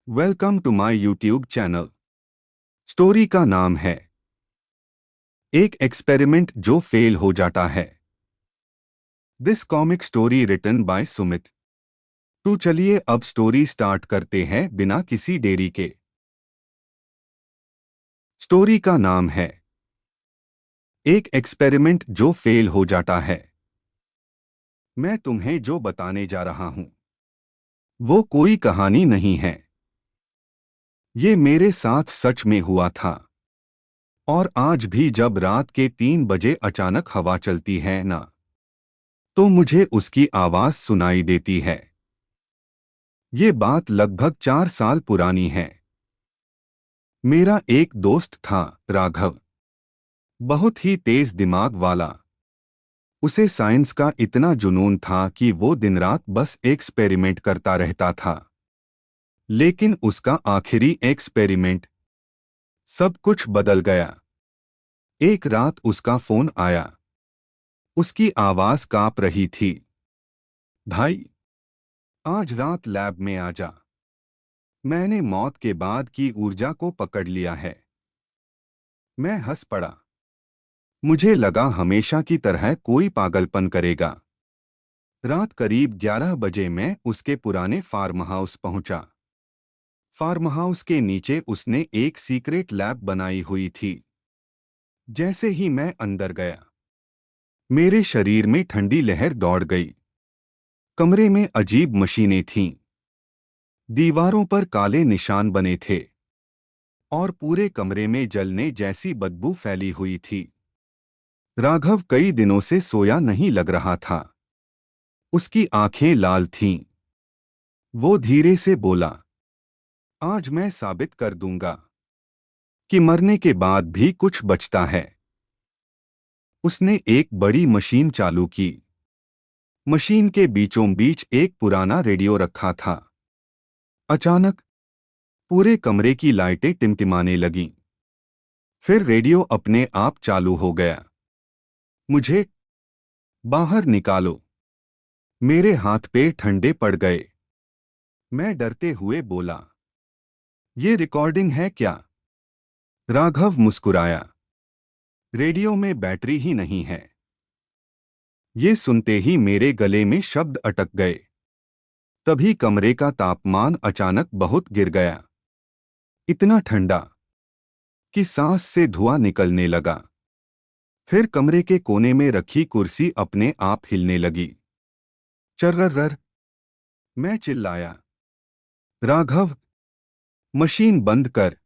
Welcome to my YouTube channel. Story का नाम है एक एक्सपेरिमेंट जो फेल हो जाता है। This comic story written by Sumit. तो चलिए अब स्टोरी स्टार्ट करते हैं बिना किसी देरी के। स्टोरी का नाम है एक एक्सपेरिमेंट जो फेल हो जाता है। मैं तुम्हें जो बताने जा रहा हूं वो कोई कहानी नहीं है। ये मेरे साथ सच में हुआ था। और आज भी जब रात के 3 बजे अचानक हवा चलती है ना, तो मुझे उसकी आवाज सुनाई देती है। ये बात लगभग 4 साल पुरानी है। मेरा एक दोस्त था, राघव। बहुत ही तेज दिमाग वाला। उसे साइंस का इतना जुनून था कि वो दिन रात बस एक्सपेरिमेंट करता रहता था। लेकिन उसका आखिरी एक्सपेरिमेंट सब कुछ बदल गया। एक रात उसका फोन आया। उसकी आवाज कांप रही थी। भाई, आज रात लैब में आ जा। मैंने मौत के बाद की ऊर्जा को पकड़ लिया है। मैं हंस पड़ा। मुझे लगा हमेशा की तरह कोई पागलपन करेगा। रात करीब 11 बजे मैं उसके पुराने फार्म हाउस पहुंचा। फार्म हाउस के नीचे उसने एक सीक्रेट लैब बनाई हुई थी। जैसे ही मैं अंदर गया, मेरे शरीर में ठंडी लहर दौड़ गई। कमरे में अजीब मशीनें थीं। दीवारों पर काले निशान बने थे। और पूरे कमरे में जलने जैसी बदबू फैली हुई थी। राघव कई दिनों से सोया नहीं लग रहा था। उसकी आंखें लाल थीं। वो धीरे से बोला, आज मैं साबित कर दूंगा कि मरने के बाद भी कुछ बचता है। उसने एक बड़ी मशीन चालू की। मशीन के बीचों बीच एक पुराना रेडियो रखा था। अचानक पूरे कमरे की लाइटें टिमटिमाने लगीं। फिर रेडियो अपने आप चालू हो गया। मुझे बाहर निकालो। मेरे हाथ पैर ठंडे पड़ गए। मैं डरते हुए बोला, ये रिकॉर्डिंग है क्या? राघव मुस्कुराया। रेडियो में बैटरी ही नहीं है। ये सुनते ही मेरे गले में शब्द अटक गए। तभी कमरे का तापमान अचानक बहुत गिर गया। इतना ठंडा कि सांस से धुआं निकलने लगा। फिर कमरे के कोने में रखी कुर्सी अपने आप हिलने लगी। चर्रर, मैं चिल्लाया। राघव, मशीन बंद कर।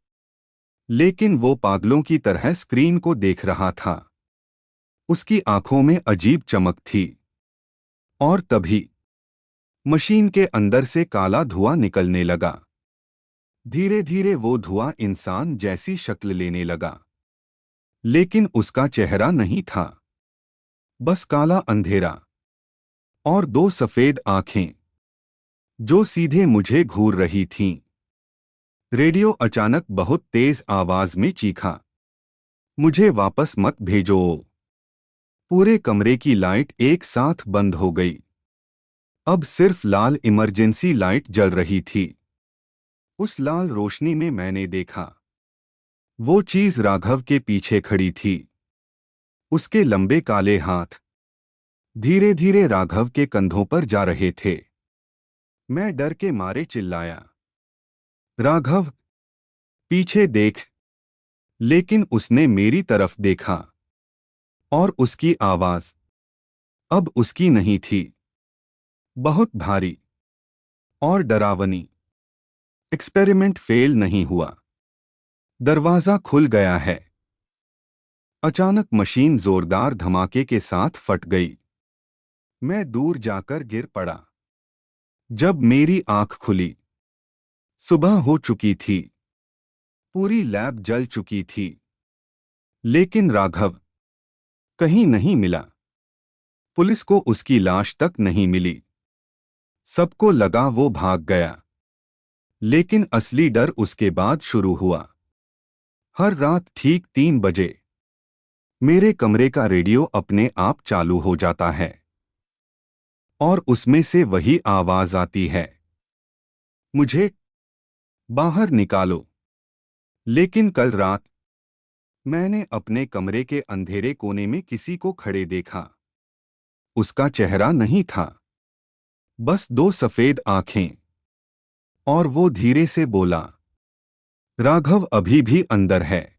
लेकिन वो पागलों की तरह स्क्रीन को देख रहा था। उसकी आंखों में अजीब चमक थी। और तभी मशीन के अंदर से काला धुआं निकलने लगा। धीरे धीरे वो धुआं इंसान जैसी शक्ल लेने लगा। लेकिन उसका चेहरा नहीं था, बस काला अंधेरा और दो सफेद आंखें जो सीधे मुझे घूर रही थीं। रेडियो अचानक बहुत तेज आवाज में चीखा, मुझे वापस मत भेजो। पूरे कमरे की लाइट एक साथ बंद हो गई। अब सिर्फ लाल इमरजेंसी लाइट जल रही थी। उस लाल रोशनी में मैंने देखा, वो चीज राघव के पीछे खड़ी थी। उसके लंबे काले हाथ धीरे धीरे राघव के कंधों पर जा रहे थे। मैं डर के मारे चिल्लाया, राघव, पीछे देख। लेकिन उसने मेरी तरफ देखा। और उसकी आवाज अब उसकी नहीं थी, बहुत भारी और डरावनी। एक्सपेरिमेंट फेल नहीं हुआ। दरवाजा खुल गया है। अचानक मशीन जोरदार धमाके के साथ फट गई। मैं दूर जाकर गिर पड़ा। जब मेरी आंख खुली, सुबह हो चुकी थी। पूरी लैब जल चुकी थी। लेकिन राघव कहीं नहीं मिला। पुलिस को उसकी लाश तक नहीं मिली। सबको लगा वो भाग गया। लेकिन असली डर उसके बाद शुरू हुआ। हर रात ठीक 3 बजे मेरे कमरे का रेडियो अपने आप चालू हो जाता है। और उसमें से वही आवाज आती है, मुझे बाहर निकालो। लेकिन कल रात मैंने अपने कमरे के अंधेरे कोने में किसी को खड़े देखा। उसका चेहरा नहीं था, बस दो सफेद आंखें। और वो धीरे से बोला, राघव अभी भी अंदर है।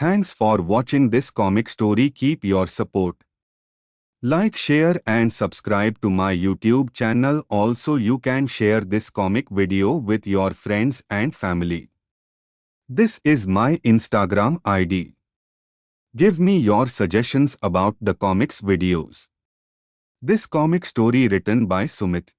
Thanks for watching this comic story. Keep your support. Like, share and subscribe to my YouTube channel. Also, you can share this comic video with your friends and family. This is my Instagram ID. Give me your suggestions about the comics videos. This comic story written by Sumit.